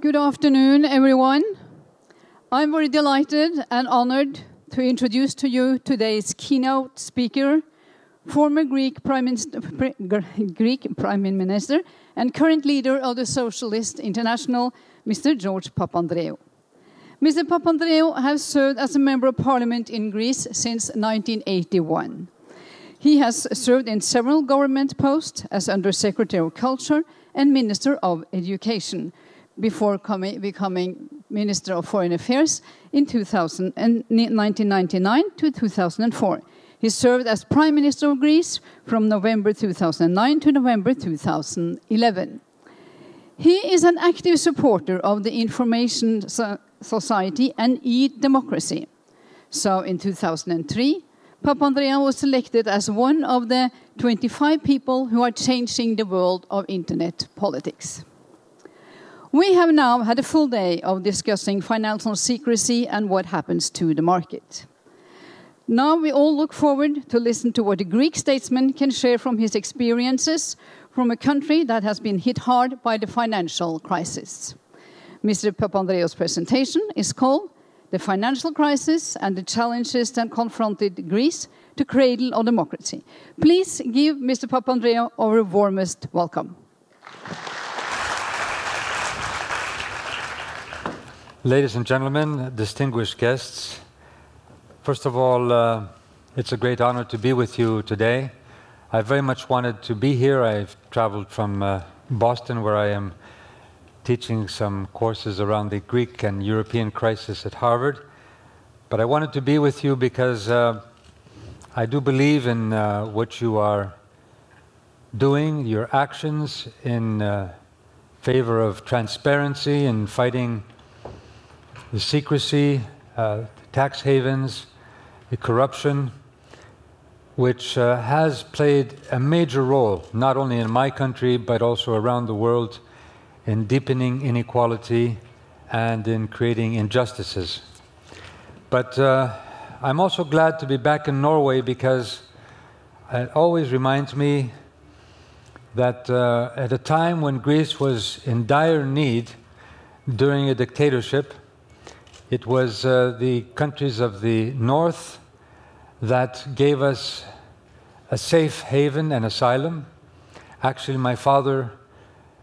Good afternoon, everyone. I'm very delighted and honored to introduce to you today's keynote speaker, former Greek Prime Minister and current leader of the Socialist International, Mr. George Papandreou. Mr. Papandreou has served as a member of parliament in Greece since 1981. He has served in several government posts as Under-Secretary of Culture and Minister of Education, before becoming Minister of Foreign Affairs in 1999 to 2004. He served as Prime Minister of Greece from November 2009 to November 2011. He is an active supporter of the information society and e-democracy. So in 2003, Papandreou was selected as one of the 25 people who are changing the world of internet politics. We have now had a full day of discussing financial secrecy and what happens to the market. Now we all look forward to listen to what a Greek statesman can share from his experiences from a country that has been hit hard by the financial crisis. Mr. Papandreou's presentation is called "The Financial Crisis and the Challenges that Confronted Greece to Cradle of Democracy." Please give Mr. Papandreou our warmest welcome. Ladies and gentlemen, distinguished guests, first of all, it's a great honor to be with you today. I very much wanted to be here. I've traveled from Boston, where I am teaching some courses around the Greek and European crisis at Harvard. But I wanted to be with you because I do believe in what you are doing, your actions in favor of transparency and fighting the secrecy, tax havens, the corruption, which has played a major role, not only in my country, but also around the world, in deepening inequality and in creating injustices. But I'm also glad to be back in Norway because it always reminds me that at a time when Greece was in dire need during a dictatorship, it was the countries of the north that gave us a safe haven and asylum. Actually, my father,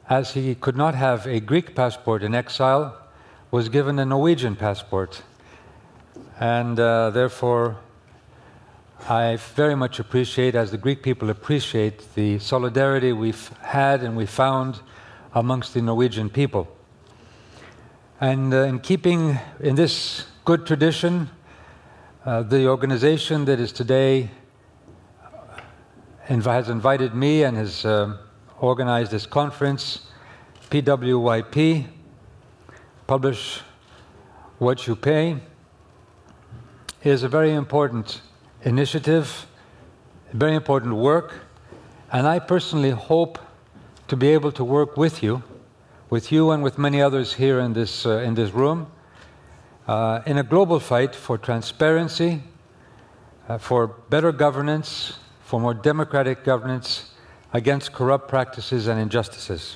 as he could not have a Greek passport in exile, was given a Norwegian passport. And therefore, I very much appreciate, as the Greek people appreciate, the solidarity we've had and we found amongst the Norwegian people. And in keeping in this good tradition, the organization that is today has invited me and has organized this conference, PWYP, Publish What You Pay, is a very important initiative, very important work, and I personally hope to be able to work with you and with many others here in this room, in a global fight for transparency, for better governance, for more democratic governance, against corrupt practices and injustices.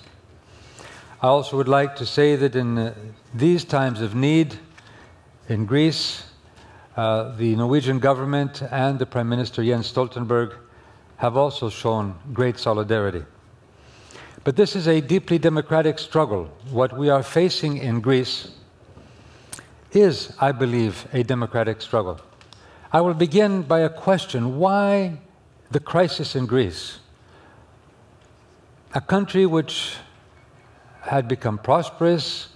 I also would like to say that in these times of need in Greece, the Norwegian government and the Prime Minister Jens Stoltenberg have also shown great solidarity. But this is a deeply democratic struggle. What we are facing in Greece is, I believe, a democratic struggle. I will begin by a question: why the crisis in Greece? A country which had become prosperous,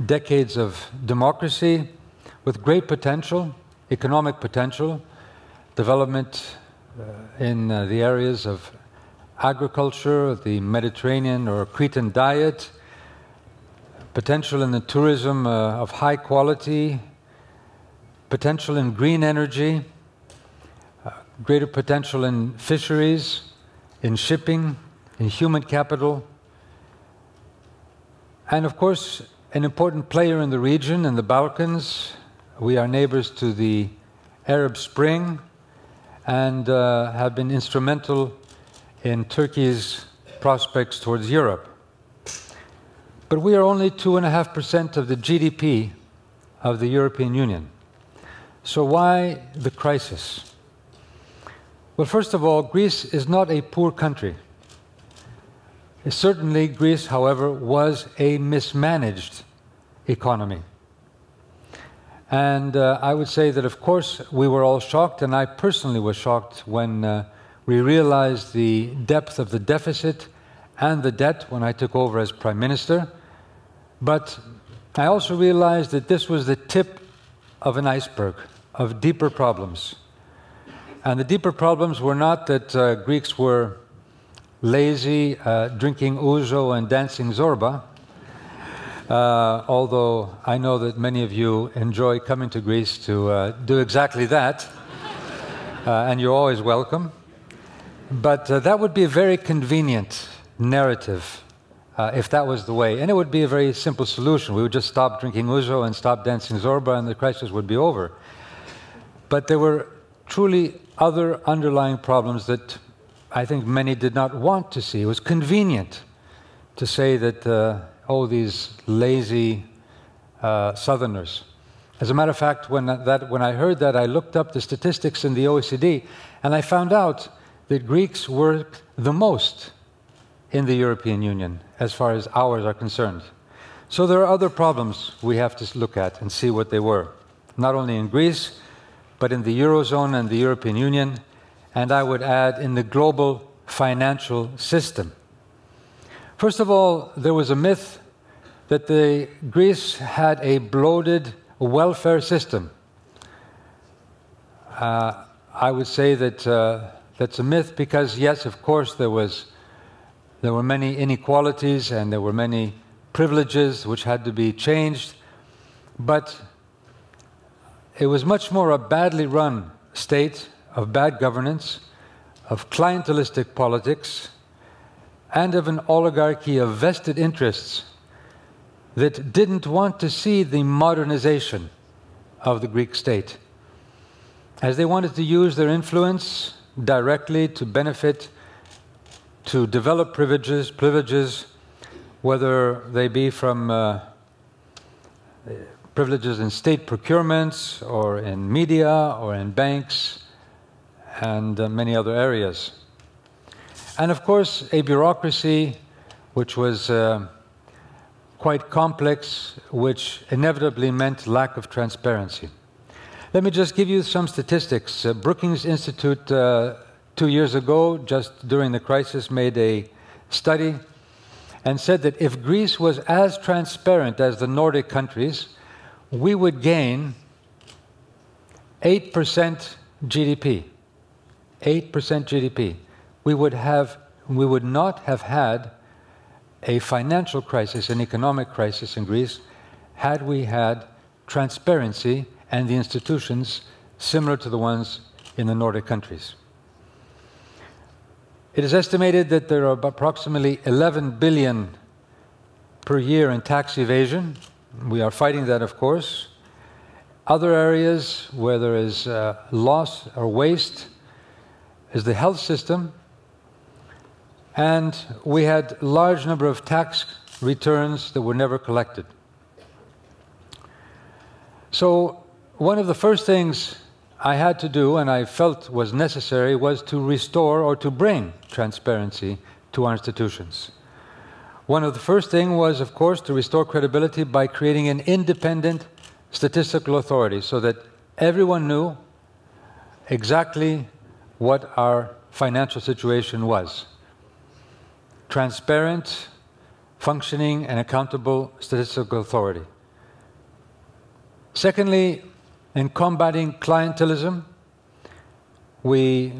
decades of democracy, with great potential, economic potential, development in the areas of agriculture, the Mediterranean or Cretan diet, potential in the tourism of high quality, potential in green energy, greater potential in fisheries, in shipping, in human capital, and of course an important player in the region, in the Balkans. We are neighbors to the Arab Spring and have been instrumental in Turkey's prospects towards Europe. But we are only 2.5% of the GDP of the European Union. So why the crisis? Well, first of all, Greece is not a poor country. Certainly, Greece, however, was a mismanaged economy. And I would say that, of course, we were all shocked, and I personally was shocked when we realized the depth of the deficit and the debt when I took over as Prime Minister. But I also realized that this was the tip of an iceberg of deeper problems. And the deeper problems were not that Greeks were lazy, drinking ouzo and dancing zorba, although I know that many of you enjoy coming to Greece to do exactly that, and you're always welcome. But that would be a very convenient narrative if that was the way. And it would be a very simple solution. We would just stop drinking ouzo and stop dancing zorba and the crisis would be over. But there were truly other underlying problems that I think many did not want to see. It was convenient to say that, oh, these lazy Southerners. As a matter of fact, when I heard that, I looked up the statistics in the OECD, and I found out that Greeks worked the most in the European Union, as far as hours are concerned. So there are other problems we have to look at and see what they were, not only in Greece, but in the Eurozone and the European Union, and I would add in the global financial system. First of all, there was a myth that Greece had a bloated welfare system. I would say that that's a myth because, yes, of course, there were many inequalities and there were many privileges which had to be changed, but it was much more a badly run state of bad governance, of clientelistic politics, and of an oligarchy of vested interests that didn't want to see the modernization of the Greek state, as they wanted to use their influence directly to benefit, to develop privileges, whether they be from privileges in state procurements or in media or in banks and many other areas. And of course, a bureaucracy which was quite complex, which inevitably meant lack of transparency. Let me just give you some statistics. Brookings Institute 2 years ago, just during the crisis, made a study and said that if Greece was as transparent as the Nordic countries, we would gain 8% GDP. 8% GDP. We would not have had a financial crisis, an economic crisis in Greece, had we had transparency and the institutions similar to the ones in the Nordic countries. It is estimated that there are approximately 11 billion per year in tax evasion. We are fighting that, of course. Other areas where there is loss or waste is the health system. And we had a large number of tax returns that were never collected. So one of the first things I had to do, and I felt was necessary, was to restore or to bring transparency to our institutions. One of the first things was, of course, to restore credibility by creating an independent statistical authority so that everyone knew exactly what our financial situation was. Transparent, functioning, and accountable statistical authority. Secondly, in combating clientelism, we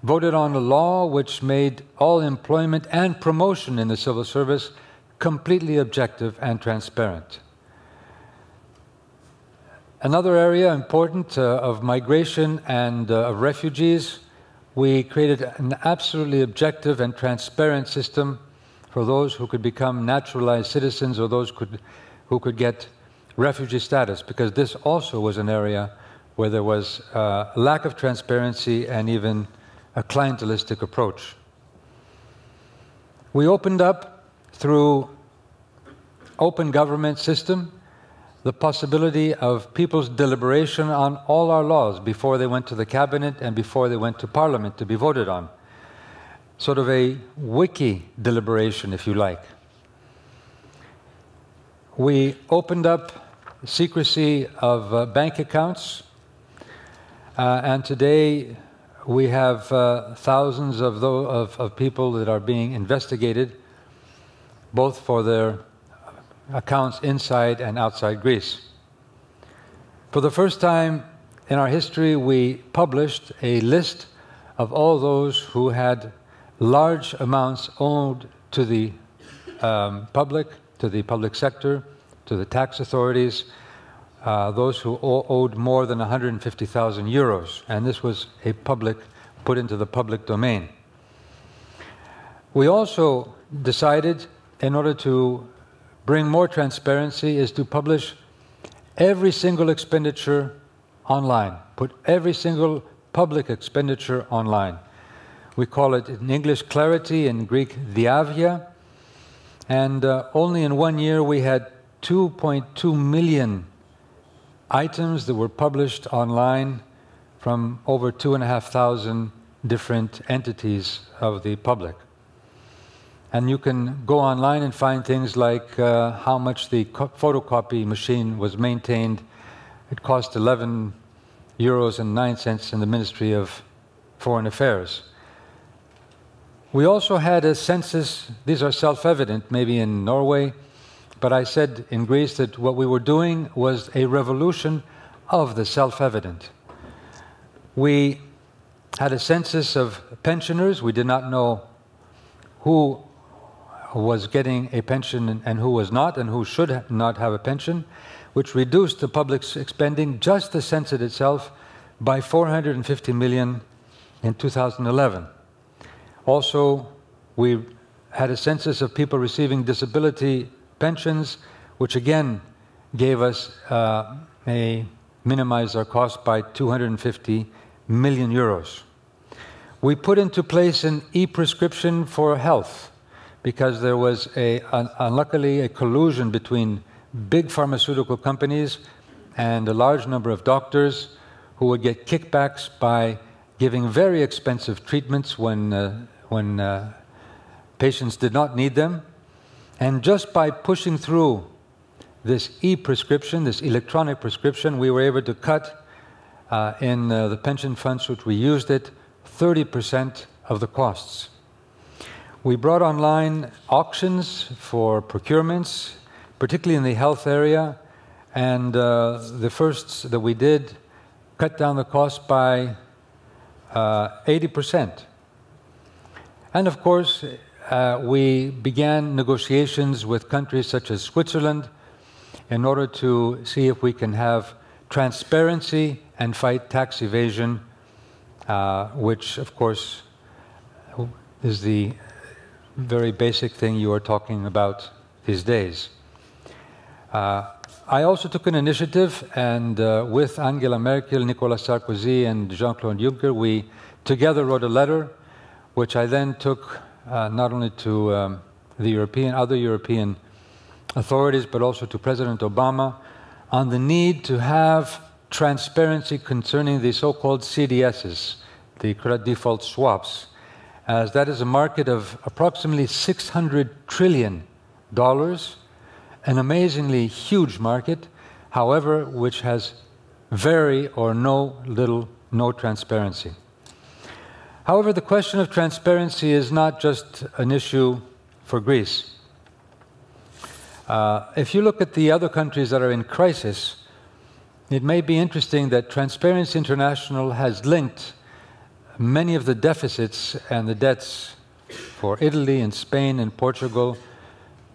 voted on a law which made all employment and promotion in the civil service completely objective and transparent. Another area important of migration and of refugees, we created an absolutely objective and transparent system for those who could become naturalized citizens or those who could get refugee status, because this also was an area where there was a lack of transparency and even a clientelistic approach. We opened up through open government system, the possibility of people's deliberation on all our laws before they went to the cabinet and before they went to parliament to be voted on. Sort of a wiki deliberation, if you like. We opened up secrecy of bank accounts, and today we have thousands of people that are being investigated, both for their accounts inside and outside Greece. For the first time in our history, we published a list of all those who had large amounts owed to the public sector, to the tax authorities, those who owed more than 150,000 euros, and this was put into the public domain. We also decided, in order to bring more transparency, is to publish every single expenditure online, put every single public expenditure online. We call it in English clarity, in Greek diavia, and only in 1 year we had 2.2 million items that were published online from over 2,500 different entities of the public. And you can go online and find things like how much the photocopy machine was maintained. It cost 11 euros and 9 cents in the Ministry of Foreign Affairs. We also had a census. These are self-evident, maybe in Norway, but I said in Greece that what we were doing was a revolution of the self-evident. We had a census of pensioners. We did not know who was getting a pension and who was not, and who should not have a pension, which reduced the public spending, just the census itself, by 450 million in 2011. Also, we had a census of people receiving disability pensions, which again gave us minimized our cost by 250 million euros. We put into place an e-prescription for health, because there was unluckily a collusion between big pharmaceutical companies and a large number of doctors who would get kickbacks by giving very expensive treatments when patients did not need them. And just by pushing through this e-prescription, this electronic prescription, we were able to cut in the pension funds, which we used it, 30% of the costs. We brought online auctions for procurements, particularly in the health area, and the first that we did cut down the cost by 80%. And of course, we began negotiations with countries such as Switzerland in order to see if we can have transparency and fight tax evasion, which of course is the very basic thing you are talking about these days. I also took an initiative, and with Angela Merkel, Nicolas Sarkozy, and Jean-Claude Juncker, we together wrote a letter, which I then took not only to other European authorities, but also to President Obama, on the need to have transparency concerning the so-called CDSs, the credit default swaps, as that is a market of approximately $600 trillion, an amazingly huge market, however, which has very or no transparency. However, the question of transparency is not just an issue for Greece. If you look at the other countries that are in crisis, it may be interesting that Transparency International has linked many of the deficits and the debts for Italy and Spain and Portugal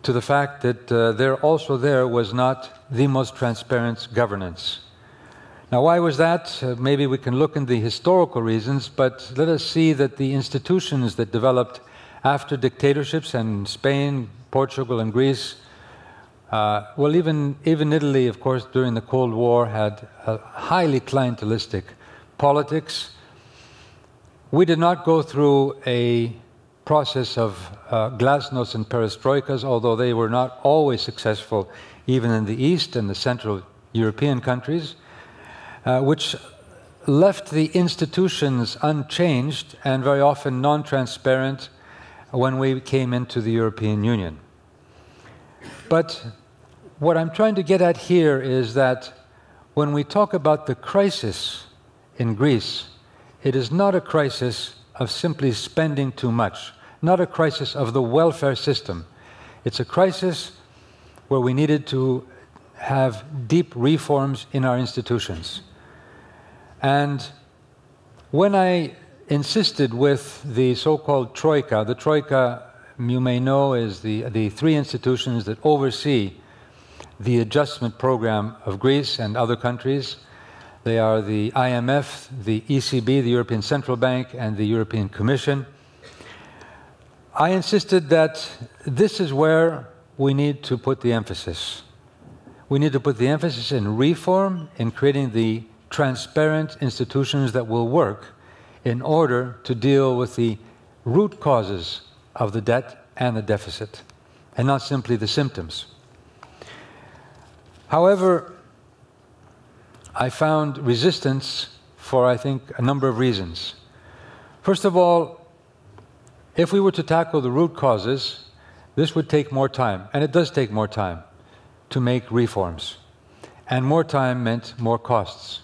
to the fact that there was not the most transparent governance. Now, why was that? Maybe we can look in the historical reasons, but let us see that the institutions that developed after dictatorships in Spain, Portugal, and Greece, well, even Italy, of course, during the Cold War, had a highly clientelistic politics. We did not go through a process of glasnost and perestroikas, although they were not always successful, even in the East and the Central European countries, which left the institutions unchanged and very often non-transparent when we came into the European Union. But what I'm trying to get at here is that when we talk about the crisis in Greece, it is not a crisis of simply spending too much, not a crisis of the welfare system. It's a crisis where we needed to have deep reforms in our institutions. And when I insisted with the so-called Troika, the Troika, you may know, is the three institutions that oversee the adjustment program of Greece and other countries. They are the IMF, the ECB, the European Central Bank, and the European Commission. I insisted that this is where we need to put the emphasis. We need to put the emphasis in reform, in creating the transparent institutions that will work in order to deal with the root causes of the debt and the deficit, and not simply the symptoms. However, I found resistance for, I think, a number of reasons. First of all, if we were to tackle the root causes, this would take more time, and it does take more time to make reforms. And more time meant more costs.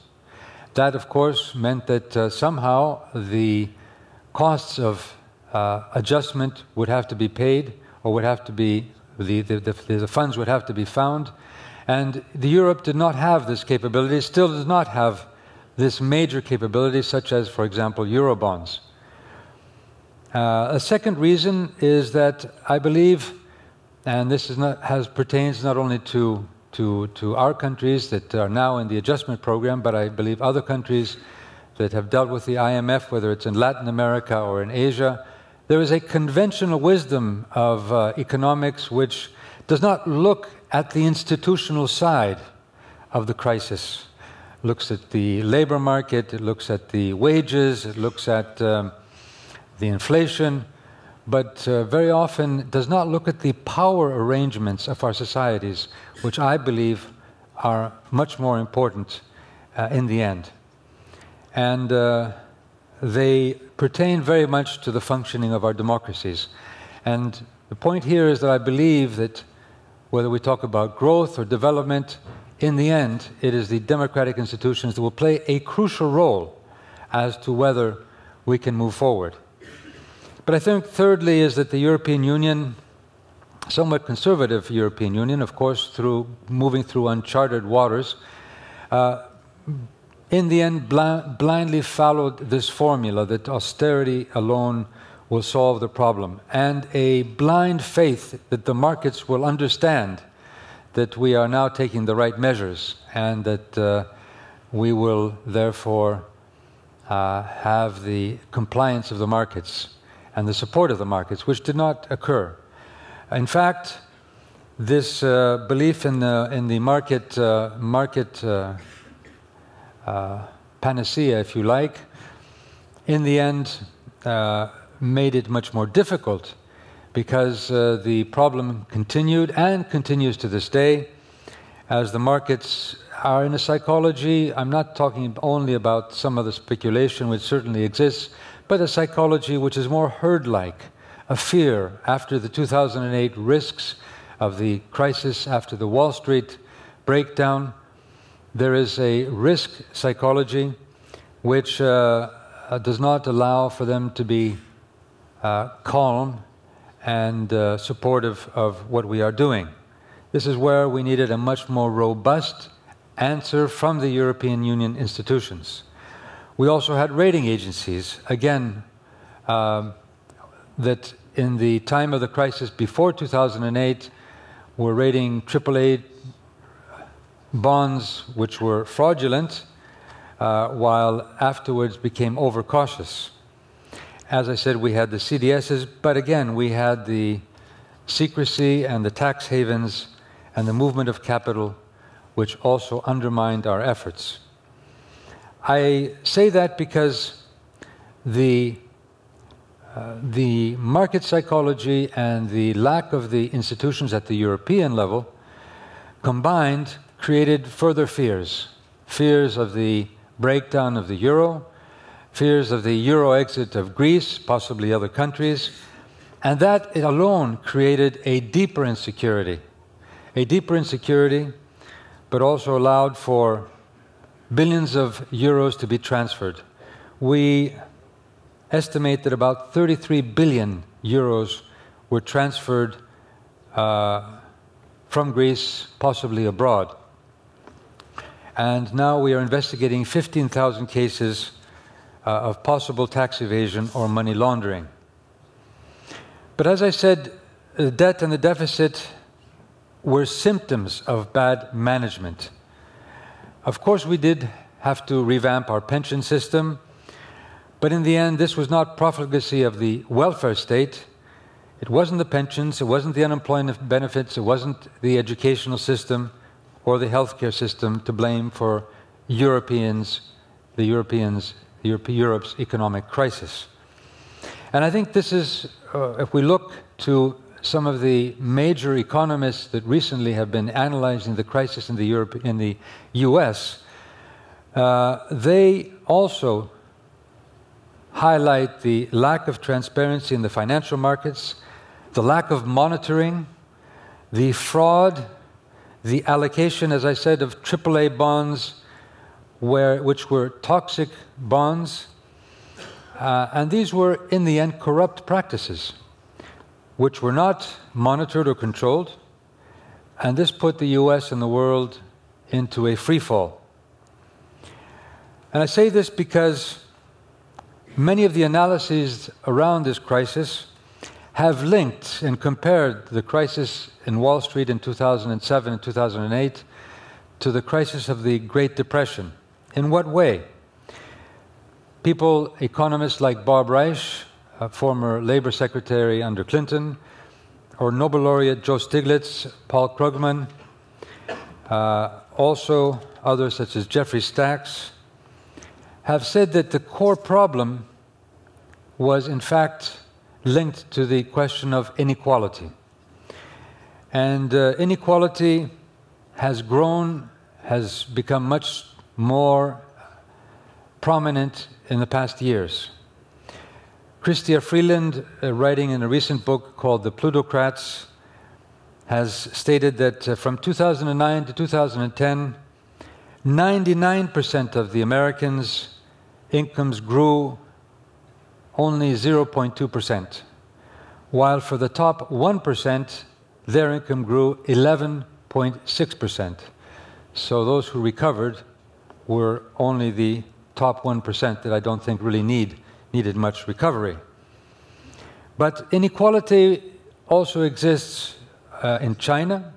That, of course, meant that somehow the costs of adjustment would have to be paid, or would have to be, the funds would have to be found. And Europe did not have this capability, still does not have this major capability, such as, for example, Eurobonds. A second reason is that I believe, and this is pertains not only to our countries that are now in the adjustment program, but I believe other countries that have dealt with the IMF, whether it's in Latin America or in Asia, there is a conventional wisdom of economics which does not look at the institutional side of the crisis. It looks at the labor market, it looks at the wages, it looks at the inflation, but very often does not look at the power arrangements of our societies, which I believe are much more important in the end. And they pertain very much to the functioning of our democracies. And the point here is that I believe that whether we talk about growth or development, in the end, it is the democratic institutions that will play a crucial role as to whether we can move forward. But I think, thirdly, is that the European Union, somewhat conservative European Union, of course, through moving through uncharted waters, in the end blindly followed this formula that austerity alone will solve the problem, and a blind faith that the markets will understand that we are now taking the right measures, and that we will therefore have the compliance of the markets and the support of the markets, which did not occur. In fact, this belief in the market panacea, if you like, in the end made it much more difficult, because the problem continued and continues to this day, as the markets are in a psychology. I'm not talking only about some of the speculation which certainly exists, but a psychology which is more herd-like, a fear after the 2008 risks of the crisis, after the Wall Street breakdown. There is a risk psychology which does not allow for them to be calm and supportive of what we are doing. This is where we needed a much more robust answer from the European Union institutions. We also had rating agencies, again, that in the time of the crisis before 2008 were rating AAA bonds which were fraudulent, while afterwards became overcautious. As I said, we had the CDSs, but again, we had the secrecy and the tax havens and the movement of capital, which also undermined our efforts. I say that because the the market psychology and the lack of the institutions at the European level combined created further fears. Fears of the breakdown of the euro, fears of the euro exit of Greece, possibly other countries, and that alone created a deeper insecurity, but also allowed for billions of euros to be transferred. We estimate that about 33 billion euros were transferred from Greece, possibly abroad. And now we are investigating 15,000 cases of possible tax evasion or money laundering. But as I said, the debt and the deficit were symptoms of bad management. Of course, we did have to revamp our pension system, but in the end, this was not profligacy of the welfare state. It wasn't the pensions, it wasn't the unemployment benefits, it wasn't the educational system or the healthcare system to blame for Europe's economic crisis. And I think this is, if we look to some of the major economists that recently have been analyzing the crisis in the US, they also highlight the lack of transparency in the financial markets, the lack of monitoring, the fraud, the allocation, as I said, of AAA bonds, which were toxic bonds, and these were, in the end, corrupt practices, which were not monitored or controlled, and this put the US and the world into a free fall. And I say this because many of the analyses around this crisis have linked and compared the crisis in Wall Street in 2007 and 2008 to the crisis of the Great Depression. In what way? People, economists like Bob Reich, a former Labor Secretary under Clinton, or Nobel laureate Joe Stiglitz, Paul Krugman, also others such as Jeffrey Sachs, have said that the core problem was in fact linked to the question of inequality. And inequality has grown, has become much more prominent in the past years. Chrystia Freeland, writing in a recent book called The Plutocrats, has stated that from 2009 to 2010, 99% of the Americans' incomes grew only 0.2%, while for the top 1%, their income grew 11.6%. So those who recovered were only the top 1% that I don't think really needed much recovery. But inequality also exists in China,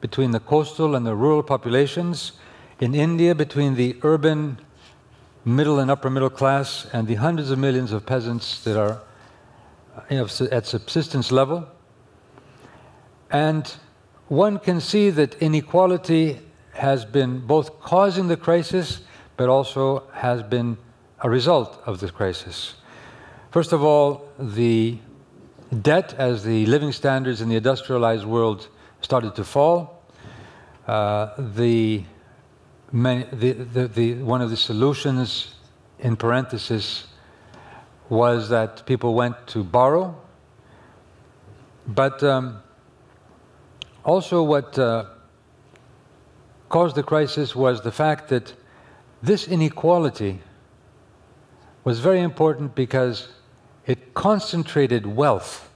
between the coastal and the rural populations, in India, between the urban middle and upper middle class and the hundreds of millions of peasants that are at subsistence level. And one can see that inequality has been both causing the crisis, but also has been a result of this crisis. First of all, the debt, as the living standards in the industrialized world started to fall, one of the solutions, in parenthesis, was that people went to borrow. But also what caused the crisis was the fact that this inequality was very important because it concentrated wealth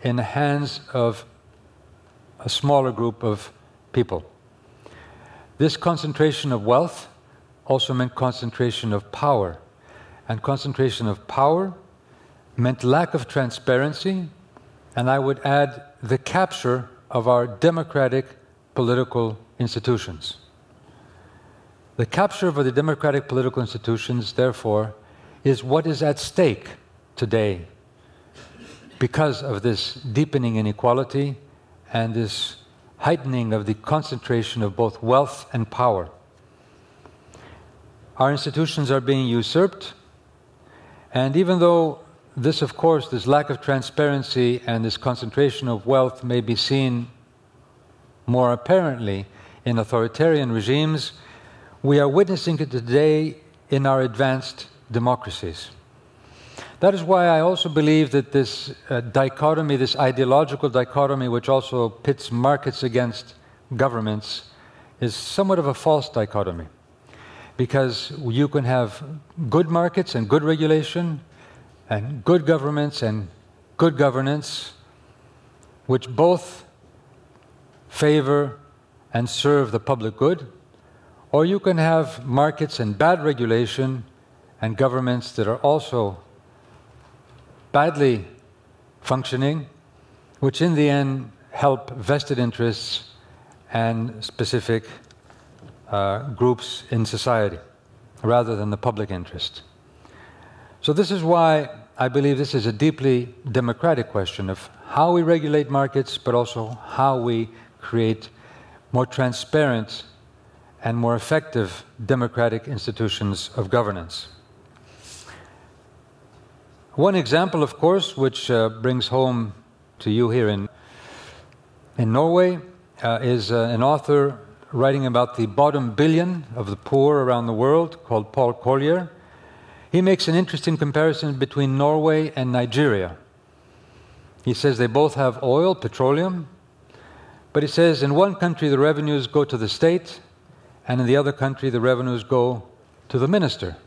in the hands of a smaller group of people. This concentration of wealth also meant concentration of power. And concentration of power meant lack of transparency, and I would add the capture of our democratic political institutions. The capture of the democratic political institutions, therefore, is what is at stake today because of this deepening inequality and this heightening of the concentration of both wealth and power. Our institutions are being usurped, and even though this, of course, this lack of transparency and this concentration of wealth may be seen more apparently in authoritarian regimes, we are witnessing it today in our advanced democracies. That is why I also believe that this dichotomy, this ideological dichotomy, which also pits markets against governments, is somewhat of a false dichotomy. Because you can have good markets and good regulation, and good governments and good governance, which both favor and serve the public good, or you can have markets and bad regulation and governments that are also badly functioning, which in the end help vested interests and specific groups in society, rather than the public interest. So this is why I believe this is a deeply democratic question of how we regulate markets, but also how we create more transparent and more effective democratic institutions of governance. One example, of course, which brings home to you here in Norway, is an author writing about the bottom billion of the poor around the world, called Paul Collier. He makes an interesting comparison between Norway and Nigeria. He says they both have oil, petroleum, but he says in one country the revenues go to the state, and in the other country the revenues go to the minister.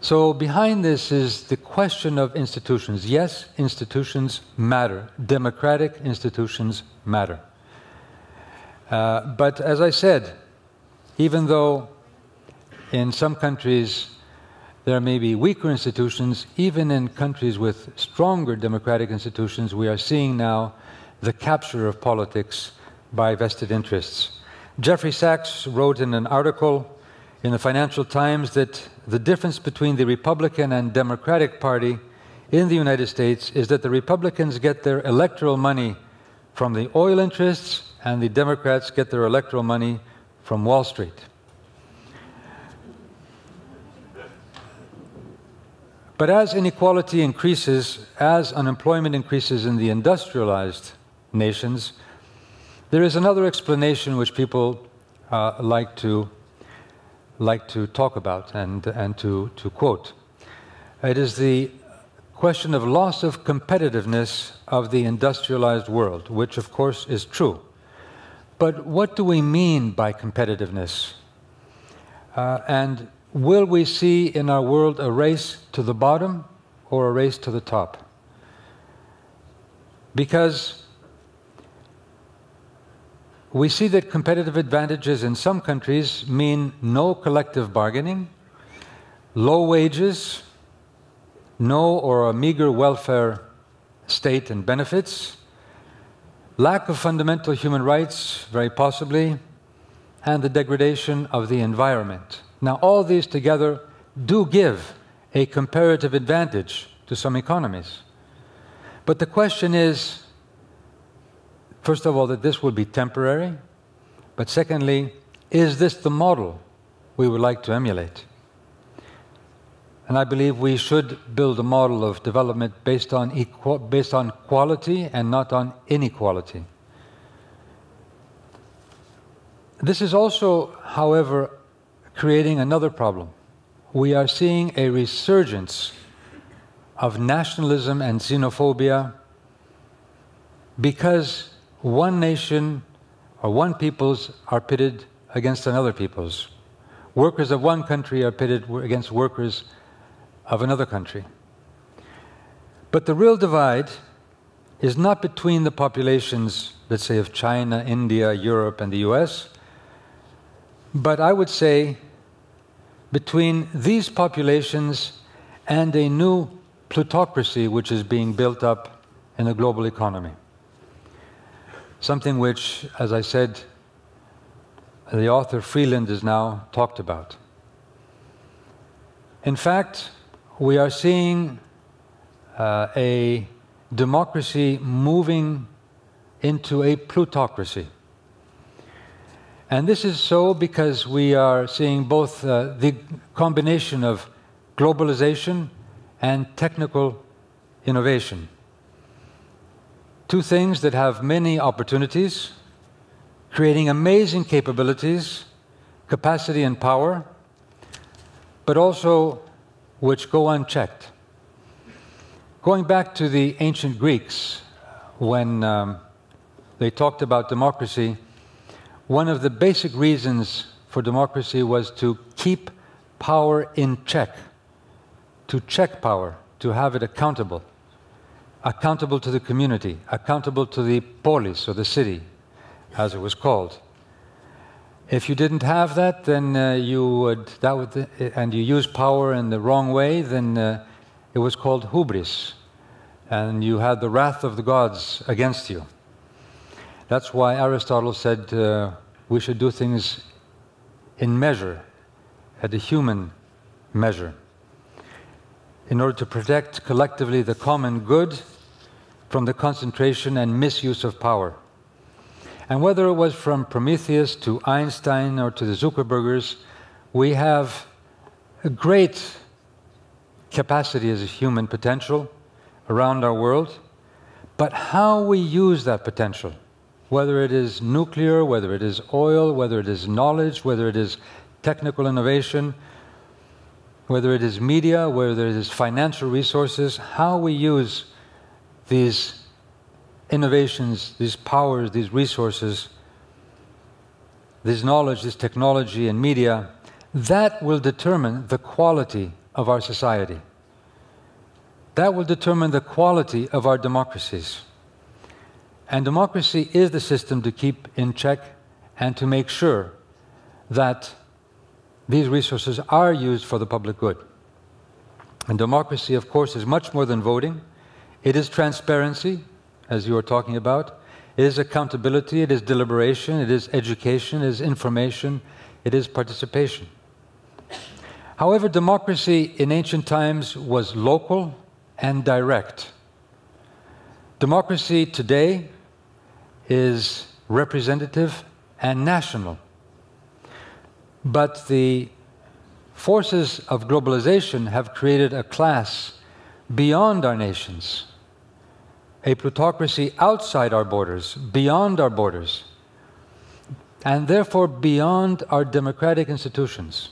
So behind this is the question of institutions. Yes, institutions matter. Democratic institutions matter. But as I said, even though in some countries there may be weaker institutions, even in countries with stronger democratic institutions, we are seeing now the capture of politics by vested interests. Jeffrey Sachs wrote in an article in the Financial Times that the difference between the Republican and Democratic Party in the United States is that the Republicans get their electoral money from the oil interests, and the Democrats get their electoral money from Wall Street. But as inequality increases, as unemployment increases in the industrialized nations, there is another explanation which people like to talk about and to quote. It is the question of loss of competitiveness of the industrialized world, which of course is true. But what do we mean by competitiveness? And will we see in our world a race to the bottom or a race to the top? Because we see that competitive advantages in some countries mean no collective bargaining, low wages, no or a meager welfare state and benefits, lack of fundamental human rights, very possibly, and the degradation of the environment. Now, all these together do give a comparative advantage to some economies. But the question is, first of all, that this will be temporary, but secondly, is this the model we would like to emulate? And I believe we should build a model of development based on quality and not on inequality. This is also, however, creating another problem. We are seeing a resurgence of nationalism and xenophobia because one nation or one peoples are pitted against another peoples. Workers of one country are pitted against workers of another country. But the real divide is not between the populations, let's say, of China, India, Europe, and the US, but I would say between these populations and a new plutocracy which is being built up in the global economy. Something which, as I said, the author Freeland has now talked about. In fact, we are seeing a democracy moving into a plutocracy. And this is so because we are seeing both the combination of globalization and technical innovation. Two things that have many opportunities, creating amazing capabilities, capacity and power, but also which go unchecked. Going back to the ancient Greeks, when they talked about democracy, one of the basic reasons for democracy was to keep power in check, to check power, to have it accountable. Accountable to the community, accountable to the polis, or the city, as it was called. If you didn't have that, then and you used power in the wrong way, then it was called hubris, and you had the wrath of the gods against you. That's why Aristotle said we should do things in measure, at a human measure, in order to protect collectively the common good from the concentration and misuse of power. And whether it was from Prometheus to Einstein or to the Zuckerbergers, we have a great capacity as a human potential around our world, but how we use that potential, whether it is nuclear, whether it is oil, whether it is knowledge, whether it is technical innovation, whether it is media, whether it is financial resources, how we use these innovations, these powers, these resources, this knowledge, this technology and media, that will determine the quality of our society. That will determine the quality of our democracies. And democracy is the system to keep in check and to make sure that these resources are used for the public good. And democracy, of course, is much more than voting. It is transparency, as you were talking about. It is accountability, it is deliberation, it is education, it is information, it is participation. However, democracy in ancient times was local and direct. Democracy today is representative and national. But the forces of globalization have created a class beyond our nations, a plutocracy outside our borders, beyond our borders, and therefore beyond our democratic institutions.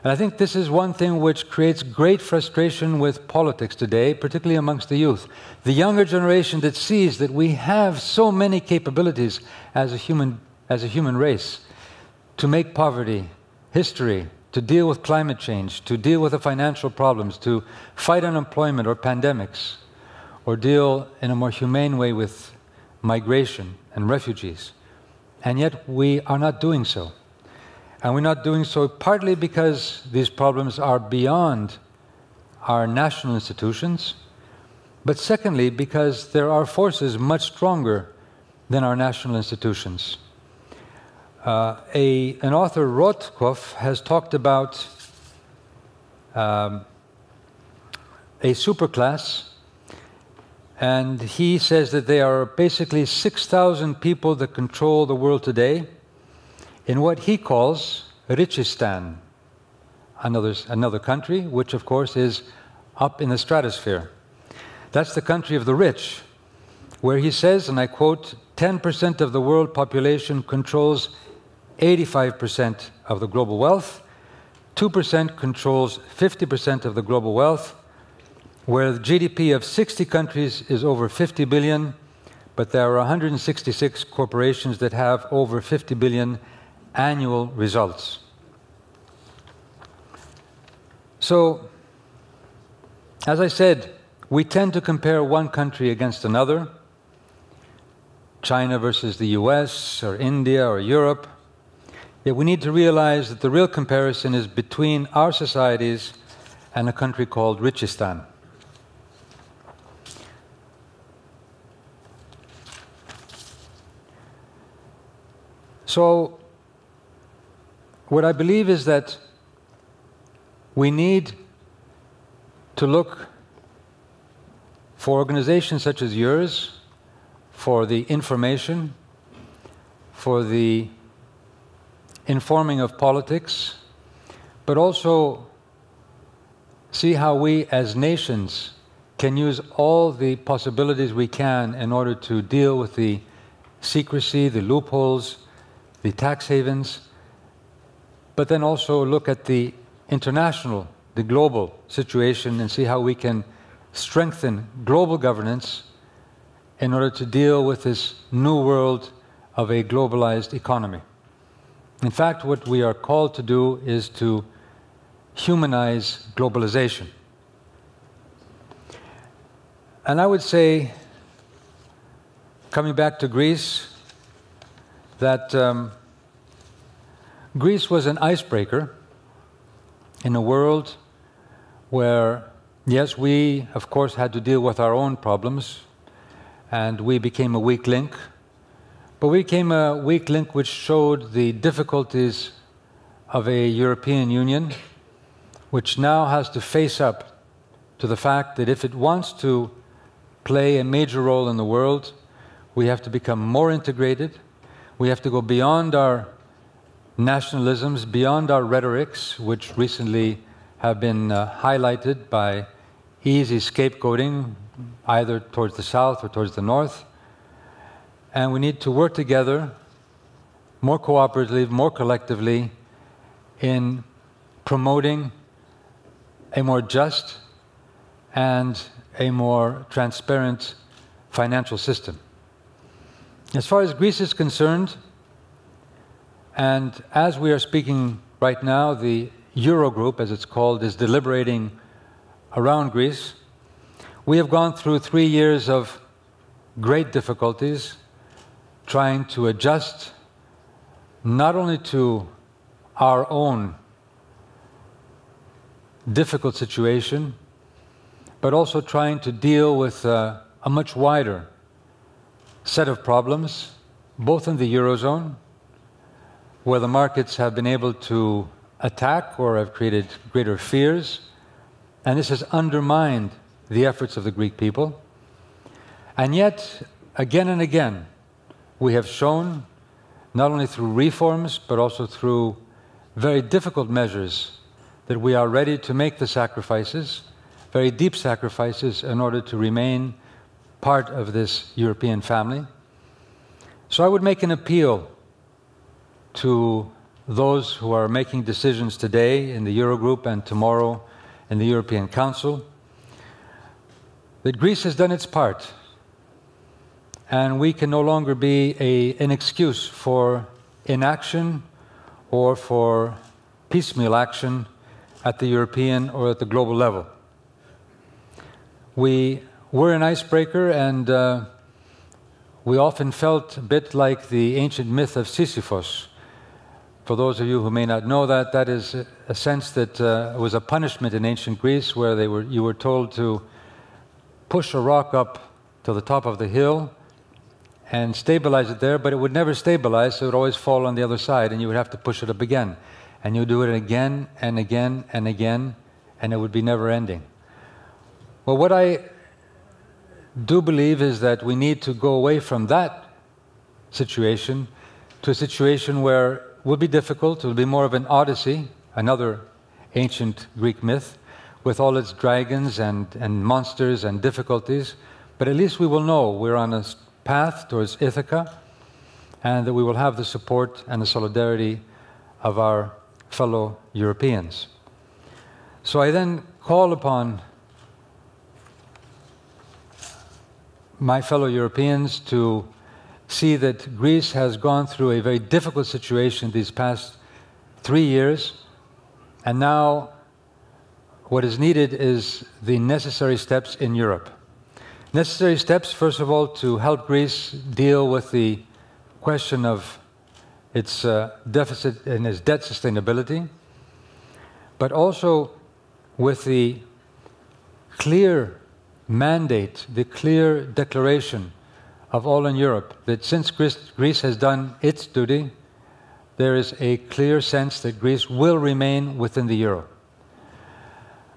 And I think this is one thing which creates great frustration with politics today, particularly amongst the youth. The younger generation that sees that we have so many capabilities as a human race to make poverty history, to deal with climate change, to deal with the financial problems, to fight unemployment or pandemics, or deal in a more humane way with migration and refugees. And yet we are not doing so. And we're not doing so partly because these problems are beyond our national institutions, but secondly because there are forces much stronger than our national institutions. An author, Rothkopf, has talked about a superclass, and he says that there are basically 6,000 people that control the world today in what he calls Richistan, another country, which of course is up in the stratosphere. That's the country of the rich, where he says, and I quote, 10% of the world population controls 85% of the global wealth, 2% controls 50% of the global wealth, where the GDP of 60 countries is over 50 billion, but there are 166 corporations that have over 50 billion annual results. So, as I said, we tend to compare one country against another, China versus the US, or India, or Europe. Yet we need to realize that the real comparison is between our societies and a country called Richistan. So, what I believe is that we need to look for organizations such as yours, for the information, for the informing of politics, but also see how we as nations can use all the possibilities we can in order to deal with the secrecy, the loopholes, the tax havens, but then also look at the international, the global situation and see how we can strengthen global governance in order to deal with this new world of a globalized economy. In fact, what we are called to do is to humanize globalization. And I would say, coming back to Greece, that Greece was an icebreaker in a world where, yes, we, of course, had to deal with our own problems, and we became a weak link. But we became a weak link which showed the difficulties of a European Union, which now has to face up to the fact that if it wants to play a major role in the world, we have to become more integrated. We have to go beyond our nationalisms, beyond our rhetorics, which recently have been highlighted by easy scapegoating, either towards the south or towards the north. And we need to work together more cooperatively, more collectively in promoting a more just and a more transparent financial system. As far as Greece is concerned, and as we are speaking right now, the Eurogroup, as it's called, is deliberating around Greece. We have gone through 3 years of great difficulties, trying to adjust not only to our own difficult situation, but also trying to deal with a much wider set of problems, both in the Eurozone, where the markets have been able to attack or have created greater fears, and this has undermined the efforts of the Greek people. And yet, again and again, we have shown, not only through reforms, but also through very difficult measures, that we are ready to make the sacrifices, very deep sacrifices, in order to remain part of this European family. So I would make an appeal to those who are making decisions today in the Eurogroup and tomorrow in the European Council, that Greece has done its part, and we can no longer be an excuse for inaction or for piecemeal action at the European or at the global level. We were an icebreaker, and we often felt a bit like the ancient myth of Sisyphus. For those of you who may not know that, that is a sense that it was a punishment in ancient Greece, where you were told to push a rock up to the top of the hill and stabilize it there, but it would never stabilize, so it would always fall on the other side, and you would have to push it up again. And you would do it again and again and again, and it would be never ending. Well, what I do believe is that we need to go away from that situation to a situation where it will be difficult, it will be more of an odyssey, another ancient Greek myth, with all its dragons and monsters and difficulties, but at least we will know we're on a path towards Ithaca, and that we will have the support and the solidarity of our fellow Europeans. So I then call upon my fellow Europeans to see that Greece has gone through a very difficult situation these past 3 years, and now what is needed is the necessary steps in Europe. Necessary steps, first of all, to help Greece deal with the question of its deficit and its debt sustainability, but also with the clear mandate, the clear declaration of all in Europe that since Greece has done its duty, there is a clear sense that Greece will remain within the euro.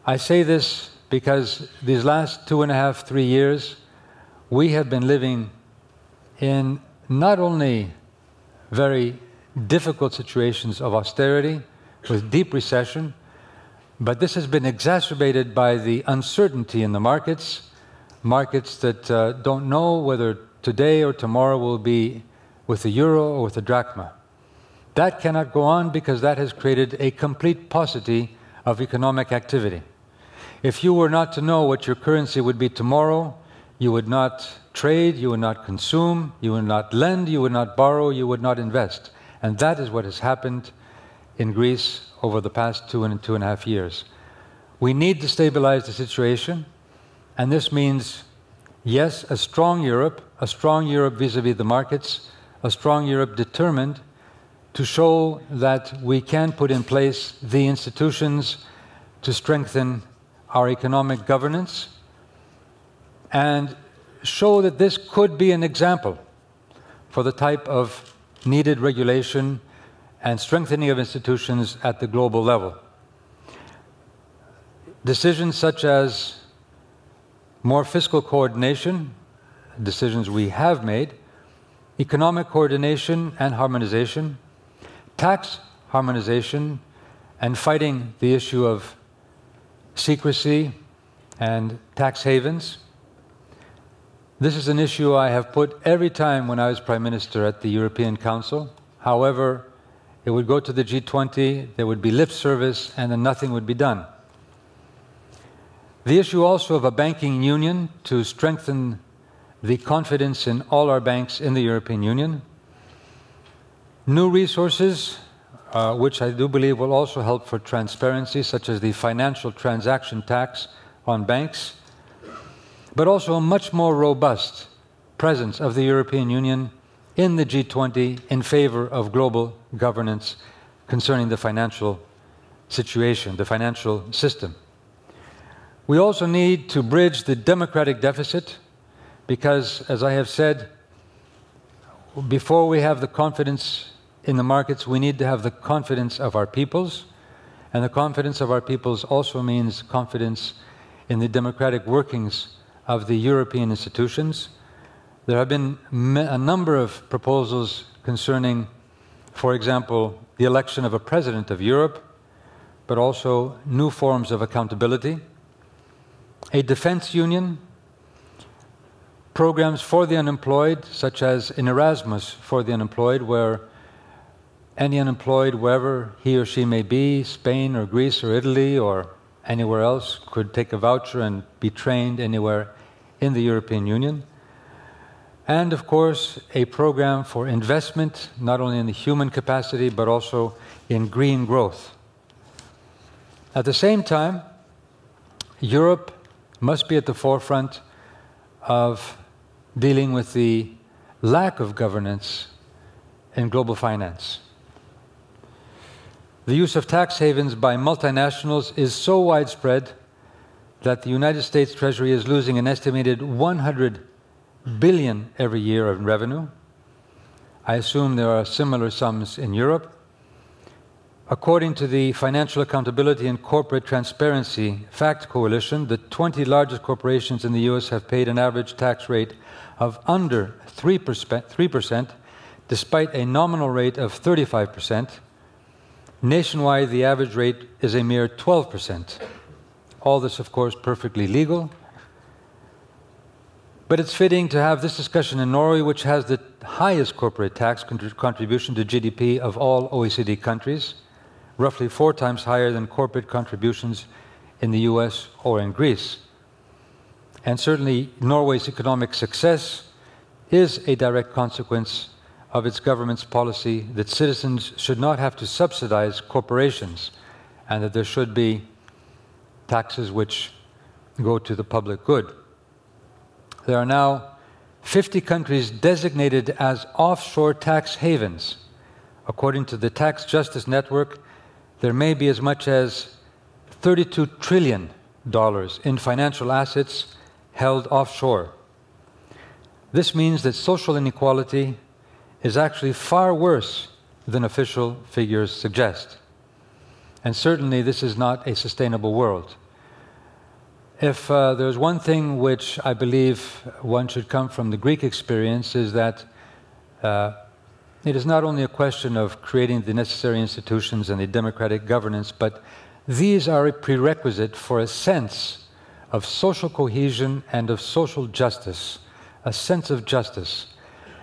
I say this because these last 2.5, 3 years, we have been living in not only very difficult situations of austerity with deep recession, But this has been exacerbated by the uncertainty in the markets, markets that don't know whether today or tomorrow will be with the euro or with the drachma. That cannot go on because that has created a complete paucity of economic activity. If you were not to know what your currency would be tomorrow, you would not trade, you would not consume, you would not lend, you would not borrow, you would not invest. And that is what has happened in Greece over the past 2.5 years. We need to stabilize the situation, and this means, yes, a strong Europe vis-à-vis the markets, a strong Europe determined to show that we can put in place the institutions to strengthen our economic governance and show that this could be an example for the type of needed regulation and strengthening of institutions at the global level. Decisions such as more fiscal coordination, decisions we have made, economic coordination and harmonization, tax harmonization, and fighting the issue of secrecy and tax havens. This is an issue I have put every time when I was Prime Minister at the European Council. However, it would go to the G20, there would be lip service, and then nothing would be done. The issue also of a banking union to strengthen the confidence in all our banks in the European Union. New resources, which I do believe will also help for transparency, such as the financial transaction tax on banks, but also a much more robust presence of the European Union in the G20 in favor of global governance concerning the financial situation, the financial system. We also need to bridge the democratic deficit because, as I have said, before we have the confidence in the markets, we need to have the confidence of our peoples, and the confidence of our peoples also means confidence in the democratic workings of the European institutions. There have been a number of proposals concerning, for example, the election of a president of Europe, but also new forms of accountability, a defense union, programs for the unemployed, such as in Erasmus for the unemployed, where any unemployed, wherever he or she may be, Spain or Greece or Italy or anywhere else, could take a voucher and be trained anywhere in the European Union. And, of course, a program for investment, not only in the human capacity, but also in green growth. At the same time, Europe must be at the forefront of dealing with the lack of governance in global finance. The use of tax havens by multinationals is so widespread that the United States Treasury is losing an estimated 100 billion every year in revenue. I assume there are similar sums in Europe. According to the Financial Accountability and Corporate Transparency Fact Coalition, the 20 largest corporations in the US have paid an average tax rate of under 3%, despite a nominal rate of 35%. Nationwide, the average rate is a mere 12%. All this, of course, perfectly legal. But it's fitting to have this discussion in Norway, which has the highest corporate tax contribution to GDP of all OECD countries, roughly 4 times higher than corporate contributions in the US or in Greece. And certainly, Norway's economic success is a direct consequence of its government's policy that citizens should not have to subsidize corporations and that there should be taxes which go to the public good. There are now 50 countries designated as offshore tax havens. According to the Tax Justice Network, there may be as much as $32 trillion in financial assets held offshore. This means that social inequality is actually far worse than official figures suggest. And certainly this is not a sustainable world. If there's one thing which I believe one should come from the Greek experience is that it is not only a question of creating the necessary institutions and the democratic governance, but These are a prerequisite for a sense of social cohesion and of social justice, a sense of justice.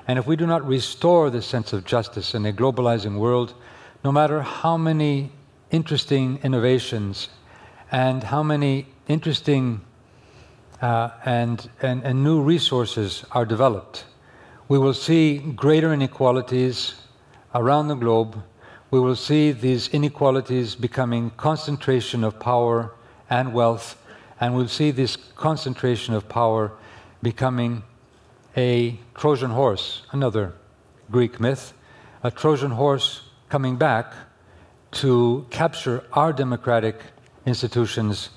And if we do not restore the sense of justice in a globalizing world, no matter how many interesting innovations and how many interesting and new resources are developed, we will see greater inequalities around the globe. We will see these inequalities becoming concentration of power and wealth, and we'll see this concentration of power becoming a Trojan horse, another Greek myth, a Trojan horse coming back to capture our democratic institutions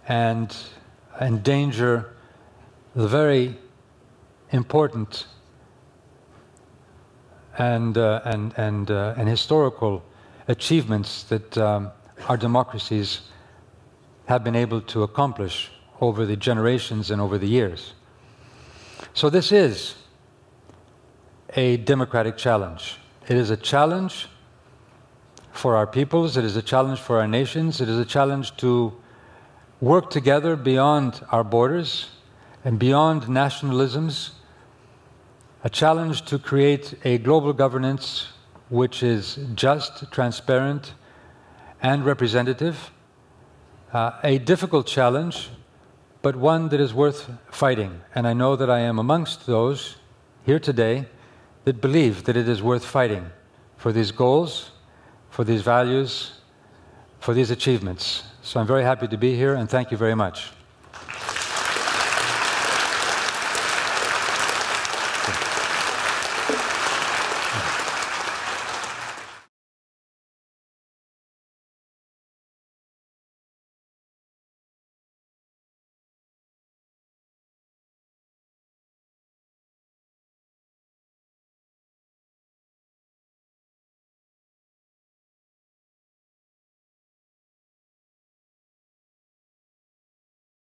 and endanger the very important and historical achievements that our democracies have been able to accomplish over the generations and over the years. So this is a democratic challenge. It is a challenge for our peoples, it is a challenge for our nations, it is a challenge to work together beyond our borders and beyond nationalisms, a challenge to create a global governance which is just, transparent, and representative. A difficult challenge, but one that is worth fighting. And I know that I am amongst those here today that believe that it is worth fighting for these goals, for these values, for these achievements. So I'm very happy to be here, and thank you very much.